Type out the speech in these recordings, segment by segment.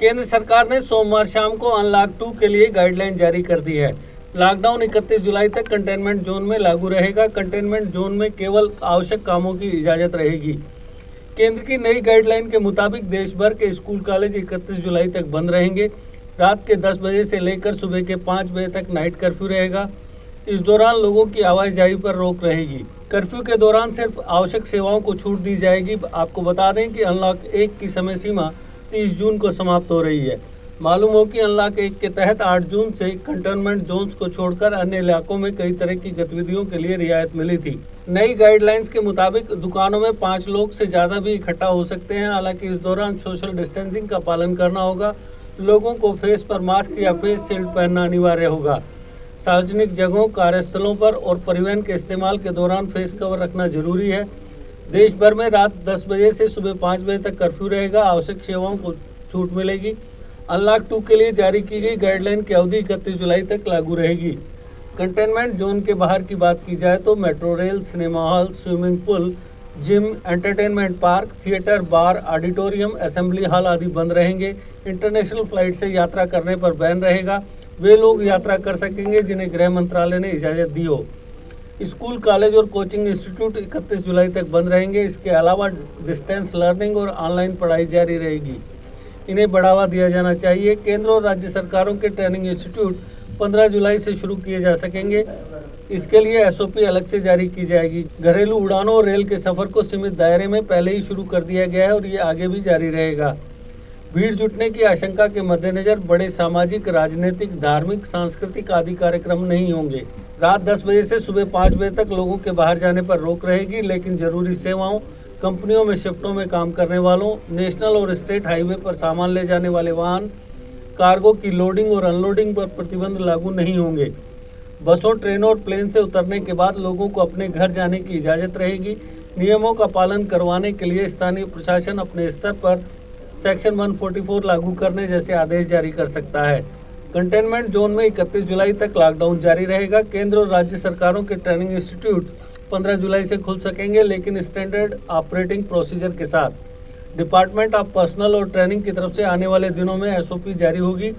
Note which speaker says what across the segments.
Speaker 1: केंद्र सरकार ने सोमवार शाम को अनलॉक 2 के लिए गाइडलाइन जारी कर दी है। लॉकडाउन 31 जुलाई तक कंटेनमेंट जोन में लागू रहेगा। कंटेनमेंट जोन में केवल आवश्यक कामों की इजाजत रहेगी। केंद्र की नई गाइडलाइन के मुताबिक देश भर के स्कूल कॉलेज 31 जुलाई तक बंद रहेंगे। रात के 10 बजे से लेकर सुबह के 5 बजे तक नाइट कर्फ्यू रहेगा। इस दौरान लोगों की आवाजाही पर रोक रहेगी। कर्फ्यू के दौरान सिर्फ आवश्यक सेवाओं को छूट दी जाएगी। आपको बता दें कि अनलॉक 1 की समय सीमा 30 जून को समाप्त हो रही है। मालूम हो कि अनलॉक 1 के तहत 8 जून से कंटेनमेंट जोन्स को छोड़कर अन्य इलाकों में कई तरह की गतिविधियों के लिए रियायत मिली थी। नई गाइडलाइंस के मुताबिक दुकानों में 5 लोग से ज़्यादा भी इकट्ठा हो सकते हैं। हालांकि इस दौरान सोशल डिस्टेंसिंग का पालन करना होगा। लोगों को फेस पर मास्क या फेस शील्ड पहनना अनिवार्य होगा। सार्वजनिक जगहों, कार्यस्थलों पर और परिवहन के इस्तेमाल के दौरान फेस कवर रखना जरूरी है। देश भर में रात 10 बजे से सुबह 5 बजे तक कर्फ्यू रहेगा। आवश्यक सेवाओं को छूट मिलेगी। अनलॉक 2 के लिए जारी की गई गाइडलाइन की अवधि 31 जुलाई तक लागू रहेगी। कंटेनमेंट जोन के बाहर की बात की जाए तो metro rail, cinema hall, swimming pool, gym, entertainment park, theatre, bar, auditorium, assembly hall आदि बंद रहेंगे। इंटरनेशनल फ्लाइट से यात्रा करने पर बैन रहेगा। वे लोग यात्रा कर सकेंगे जिन्हें गृह मंत्रालय ने इजाज़त दी हो। स्कूल, कॉलेज और कोचिंग इंस्टीट्यूट 31 जुलाई तक बंद रहेंगे। इसके अलावा डिस्टेंस लर्निंग और ऑनलाइन पढ़ाई जारी रहेगी। इन्हें बढ़ावा दिया जाना चाहिए। केंद्र और राज्य सरकारों के ट्रेनिंग इंस्टीट्यूट 15 जुलाई से शुरू किए जा सकेंगे। इसके लिए एसओपी अलग से जारी की जाएगी। घरेलू उड़ानों और रेल के सफर को सीमित दायरे में पहले ही शुरू कर दिया गया है और ये आगे भी जारी रहेगा। भीड़ जुटने की आशंका के मद्देनजर बड़े सामाजिक, राजनीतिक, धार्मिक, सांस्कृतिक आदि कार्यक्रम नहीं होंगे। रात 10 बजे से सुबह 5 बजे तक लोगों के बाहर जाने पर रोक रहेगी, लेकिन जरूरी सेवाओं, कंपनियों में शिफ्टों में काम करने वालों, नेशनल और स्टेट हाईवे पर सामान ले जाने वाले वाहन, कार्गो की लोडिंग और अनलोडिंग पर प्रतिबंध लागू नहीं होंगे। बसों, ट्रेनों और प्लेन से उतरने के बाद लोगों को अपने घर जाने की इजाज़त रहेगी। नियमों का पालन करवाने के लिए स्थानीय प्रशासन अपने स्तर पर सेक्शन 144 लागू करने जैसे आदेश जारी कर सकता है। कंटेनमेंट जोन में 31 जुलाई तक लॉकडाउन जारी रहेगा। केंद्र और राज्य सरकारों के ट्रेनिंग इंस्टीट्यूट 15 जुलाई से खुल सकेंगे, लेकिन स्टैंडर्ड ऑपरेटिंग प्रोसीजर के साथ। डिपार्टमेंट ऑफ पर्सनल और ट्रेनिंग की तरफ से आने वाले दिनों में एसओपी जारी होगी।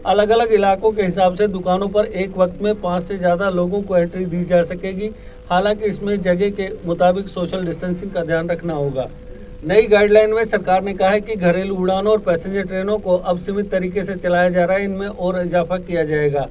Speaker 1: अलग अलग इलाकों के हिसाब से दुकानों पर एक वक्त में 5 से ज़्यादा लोगों को एंट्री दी जा सकेगी। हालांकि इसमें जगह के मुताबिक सोशल डिस्टेंसिंग का ध्यान रखना होगा। नई गाइडलाइन में सरकार ने कहा है कि घरेलू उड़ानों और पैसेंजर ट्रेनों को अब सीमित तरीके से चलाया जा रहा है। इनमें और इजाफा किया जाएगा।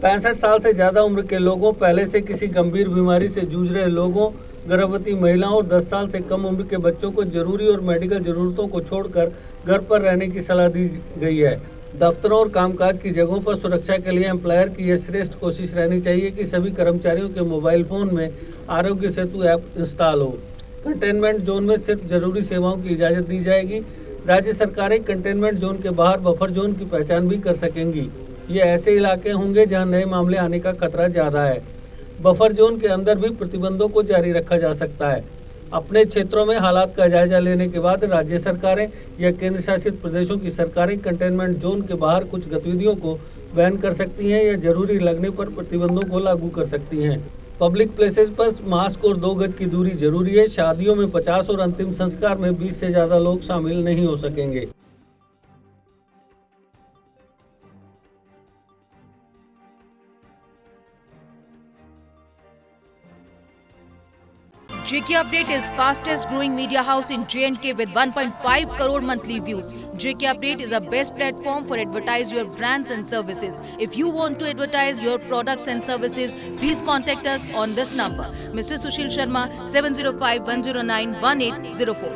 Speaker 1: 65 साल से ज़्यादा उम्र के लोगों, पहले से किसी गंभीर बीमारी से जूझ रहे लोगों, गर्भवती महिलाओं और 10 साल से कम उम्र के बच्चों को जरूरी और मेडिकल ज़रूरतों को छोड़कर घर पर रहने की सलाह दी गई है। दफ्तरों और कामकाज की जगहों पर सुरक्षा के लिए एम्प्लॉयर की यह श्रेष्ठ कोशिश रहनी चाहिए कि सभी कर्मचारियों के मोबाइल फ़ोन में आरोग्य सेतु ऐप इंस्टॉल हो। कंटेनमेंट जोन में सिर्फ जरूरी सेवाओं की इजाज़त दी जाएगी। राज्य सरकारें कंटेनमेंट जोन के बाहर बफर जोन की पहचान भी कर सकेंगी। ये ऐसे इलाके होंगे जहां नए मामले आने का खतरा ज़्यादा है। बफर जोन के अंदर भी प्रतिबंधों को जारी रखा जा सकता है। अपने क्षेत्रों में हालात का जायजा लेने के बाद राज्य सरकारें या केंद्र शासित प्रदेशों की सरकारें कंटेनमेंट जोन के बाहर कुछ गतिविधियों को बैन कर सकती हैं या जरूरी लगने पर प्रतिबंधों को लागू कर सकती हैं। पब्लिक प्लेसेस पर मास्क और 2 गज की दूरी जरूरी है। शादियों में 50 और अंतिम संस्कार में 20 से ज़्यादा लोग शामिल नहीं हो सकेंगे।
Speaker 2: JK Update is fastest growing media house in J&K with 1.5 crore monthly views. JK Update is a best platform for advertise your brands and services. If you want to advertise your products and services, please contact us on this number. Mr. Sushil Sharma, 705-109-1804.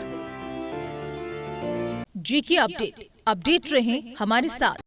Speaker 2: JK Update. Update रहें हमारे साथ।